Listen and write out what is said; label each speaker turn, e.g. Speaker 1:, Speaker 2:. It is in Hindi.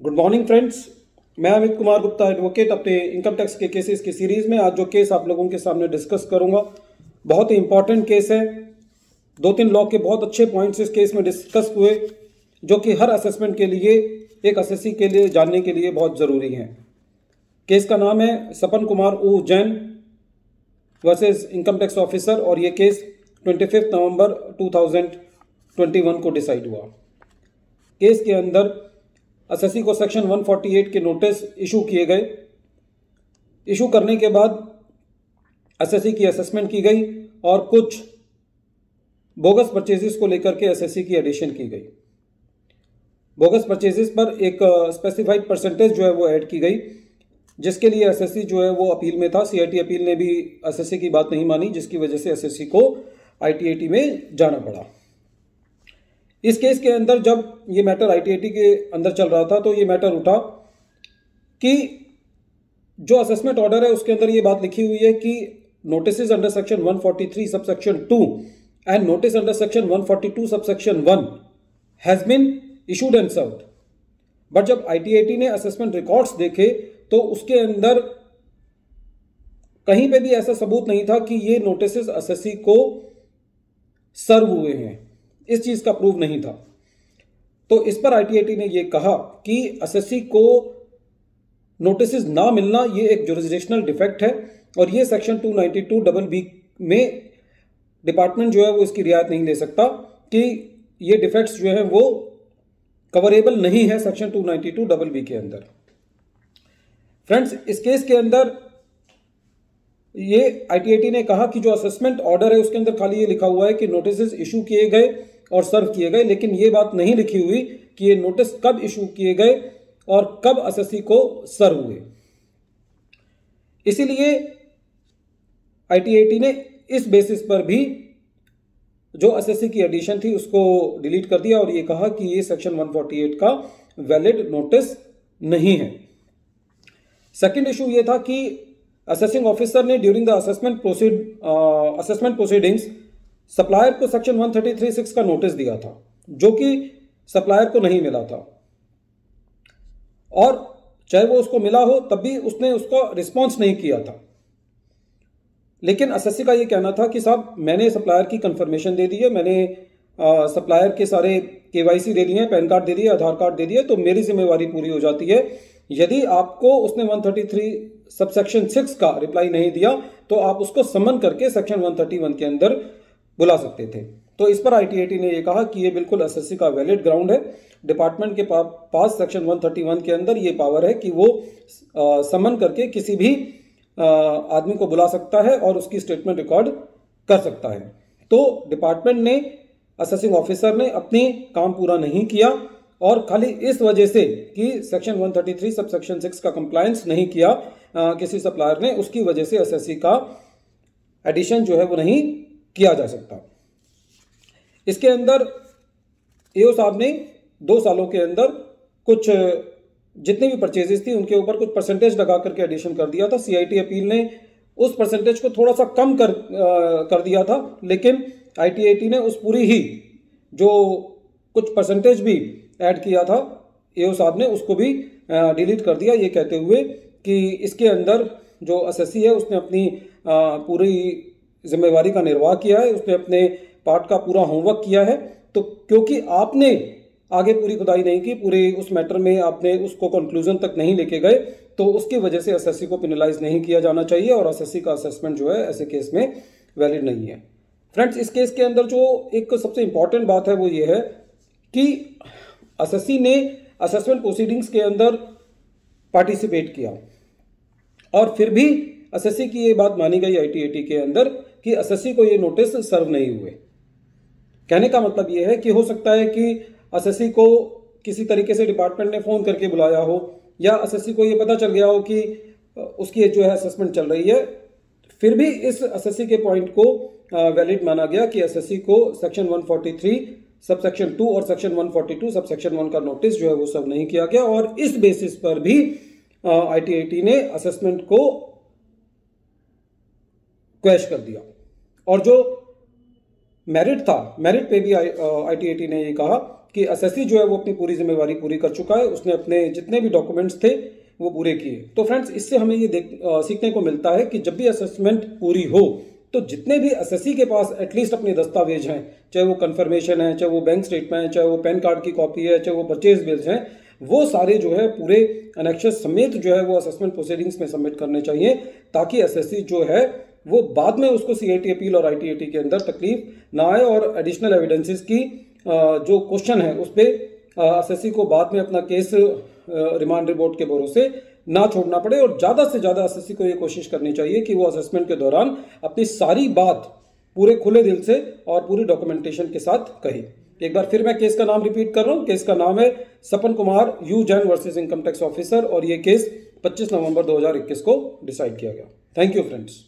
Speaker 1: गुड मॉर्निंग फ्रेंड्स, मैं अमित कुमार गुप्ता एडवोकेट अपने इनकम टैक्स के केसेस की सीरीज में आज जो केस आप लोगों के सामने डिस्कस करूंगा बहुत ही इंपॉर्टेंट केस है। 2-3 लॉ के बहुत अच्छे पॉइंट्स इस केस में डिस्कस हुए जो कि हर असेसमेंट के लिए, एक असेसी के लिए जानने के लिए बहुत ज़रूरी हैं। केस का नाम है सपन कुमार ऊ Jain versus income tax officer और ये केस 25 नवंबर 2021 को डिसाइड हुआ। केस के अंदर असेसी को सेक्शन 148 के नोटिस इशू किए गए। इशू करने के बाद असेसी की असेसमेंट की गई और कुछ बोगस परचेजेस को लेकर के असेसी की एडिशन की गई। बोगस परचेजेस पर एक स्पेसिफाइड परसेंटेज जो है वो ऐड की गई, जिसके लिए असेसी जो है वो अपील में था। सीआईटी अपील ने भी असेसी की बात नहीं मानी, जिसकी वजह से असेसी को आईटीएटी में जाना पड़ा। इस केस के अंदर जब ये मैटर आईटीएटी के अंदर चल रहा था तो ये मैटर उठा कि जो असेसमेंट ऑर्डर है उसके अंदर ये बात लिखी हुई है कि notice under section 143 subsection 2 and notice under section 142 subsection 1 has been issued and served. But जब आईटीएटी ने असेसमेंट रिकॉर्ड्स देखे तो उसके अंदर कहीं पे भी ऐसा सबूत नहीं था कि ये नोटिस असेसी को सर्व हुए हैं। इस चीज का प्रूफ नहीं था। तो इस पर आईटीएटी ने यह कहा कि असेसी को नोटिस ना मिलना ये एक जुरिसडिक्शनल डिफेक्ट है और ये सेक्शन 292 में डिपार्टमेंट जो है वो इसकी रियायत नहीं ले सकता कि ये डिफेक्ट्स जो है वो कवरेबल नहीं है सेक्शन 292 के अंदर। फ्रेंड्स, इस केस के अंदर ये आईटीएटी ने कहा कि जो असेसमेंट ऑर्डर है उसके अंदर खाली ये लिखा हुआ है कि नोटिस इशू किए गए और सर्व किए गए, लेकिन ये बात नहीं लिखी हुई कि ये नोटिस कब इशू किए गए और कब असेसी को सर्व हुए। इसीलिए आईटीएटी ने इस बेसिस पर भी जो असेसी की एडिशन थी उसको डिलीट कर दिया और ये कहा कि ये सेक्शन 148 का वैलिड नोटिस नहीं है। सेकंड इशू ये था कि असेसिंग ऑफिसर ने during the assessment proceedings supplier को सेक्शन 133(6) का नोटिस दिया था, जो कि सप्लायर को नहीं मिला था और चाहे वो उसको मिला हो तब भी उसने उसका रिस्पॉन्स नहीं किया था। लेकिन असेसी का ये कहना था कि साहब मैंने सप्लायर की कंफर्मेशन दे दी है, मैंने सप्लायर के सारे केवाईसी दे दिए हैं, पैन कार्ड दे दिए, आधार कार्ड दे दिए, तो मेरी जिम्मेवारी पूरी हो जाती है। यदि आपको उसने 133 सबसेक्शन 6 का रिप्लाई नहीं दिया तो आप उसको समन करके सेक्शन 131 के अंदर बुला सकते थे। तो इस पर आईटीएटी ने यह कहा कि ये बिल्कुल असेसी का वैलिड ग्राउंड है। डिपार्टमेंट के पास सेक्शन 131 के अंदर ये पावर है कि वो समन करके किसी भी आदमी को बुला सकता है और उसकी स्टेटमेंट रिकॉर्ड कर सकता है। तो डिपार्टमेंट ने, असेसिंग ऑफिसर ने अपनी काम पूरा नहीं किया और खाली इस वजह से कि सेक्शन 133 सबसेक्शन 6 का कंप्लायंस नहीं किया किसी सप्लायर ने, उसकी वजह से असेसी का एडिशन जो है वो नहीं किया जा सकता। इसके अंदर एओ साहब ने 2 सालों के अंदर कुछ जितनी भी परचेजेस थी उनके ऊपर कुछ परसेंटेज लगा करके एडिशन कर दिया था। सीआईटी अपील ने उस परसेंटेज को थोड़ा सा कम कर दिया था, लेकिन आईटीएटी ने उस पूरी ही जो कुछ परसेंटेज भी ऐड किया था एओ साहब ने उसको भी डिलीट कर दिया, ये कहते हुए कि इसके अंदर जो असेसी है उसने अपनी पूरी जिम्मेवारी का निर्वाह किया है, उसने अपने पार्ट का पूरा होमवर्क किया है। तो क्योंकि आपने आगे पूरी खुदाई नहीं की, पूरे उस मैटर में आपने उसको कंक्लूजन तक नहीं लेके गए, तो उसकी वजह से असेसी को पेनलाइज नहीं किया जाना चाहिए और असेसी का असेसमेंट जो है ऐसे केस में वैलिड नहीं है। फ्रेंड्स, इस केस के अंदर जो एक सबसे इंपॉर्टेंट बात है वो ये है कि असेसी ने असेसमेंट प्रोसीडिंग्स के अंदर पार्टिसिपेट किया और फिर भी असेसी की ये बात मानी गई आईटीएटी के अंदर कि असेसी को ये नोटिस सर्व नहीं हुए। कहने का मतलब ये है कि हो सकता है कि असेसी को किसी तरीके से डिपार्टमेंट ने फोन करके बुलाया हो या असेसी को ये पता चल गया हो कि उसकी जो है असेसमेंट चल रही है, फिर भी इस असेसी के पॉइंट को वैलिड माना गया कि असेसी को सेक्शन 143 सबसेक्शन 2 और सेक्शन 142 सबसेक्शन 1 का नोटिस जो है वो सर्व नहीं किया गया और इस बेसिस पर भी आईटीएटी ने असेसमेंट को क्वैश कर दिया। और जो मेरिट था, मेरिट पे भी आईटीएटी ने ये कहा कि एसएससी जो है वो अपनी पूरी जिम्मेवारी पूरी कर चुका है, उसने अपने जितने भी डॉक्यूमेंट्स थे वो पूरे किए। तो फ्रेंड्स, इससे हमें ये सीखने को मिलता है कि जब भी असेसमेंट पूरी हो तो जितने भी एसएससी के पास एटलीस्ट अपने दस्तावेज हैं, चाहे वो कंफर्मेशन है, चाहे वो बैंक स्टेटमेंट है, चाहे वो पैन कार्ड की कॉपी है, चाहे वो परचेज बिल्स हैं, वो सारे जो है पूरे एनेक्शस समेत जो है वो असेसमेंट प्रोसीडिंग्स में सबमिट करने चाहिए, ताकि एसएससी जो है वो बाद में उसको सीआईटी अपील और आईटीएटी के अंदर तकलीफ ना आए और एडिशनल एविडेंसेस की जो क्वेश्चन है उस पर एसएससी को बाद में अपना केस रिमांड रिपोर्ट के भरोसे ना छोड़ना पड़े। और ज़्यादा से ज़्यादा एसएससी को ये कोशिश करनी चाहिए कि वो असेसमेंट के दौरान अपनी सारी बात पूरे खुले दिल से और पूरी डॉक्यूमेंटेशन के साथ कहे। एक बार फिर मैं केस का नाम रिपीट कर रहा हूँ। केस का नाम है Sapan Kumar U Jain versus income tax officer और ये केस 25 नवंबर 2021 को डिसाइड किया गया। Thank you friends.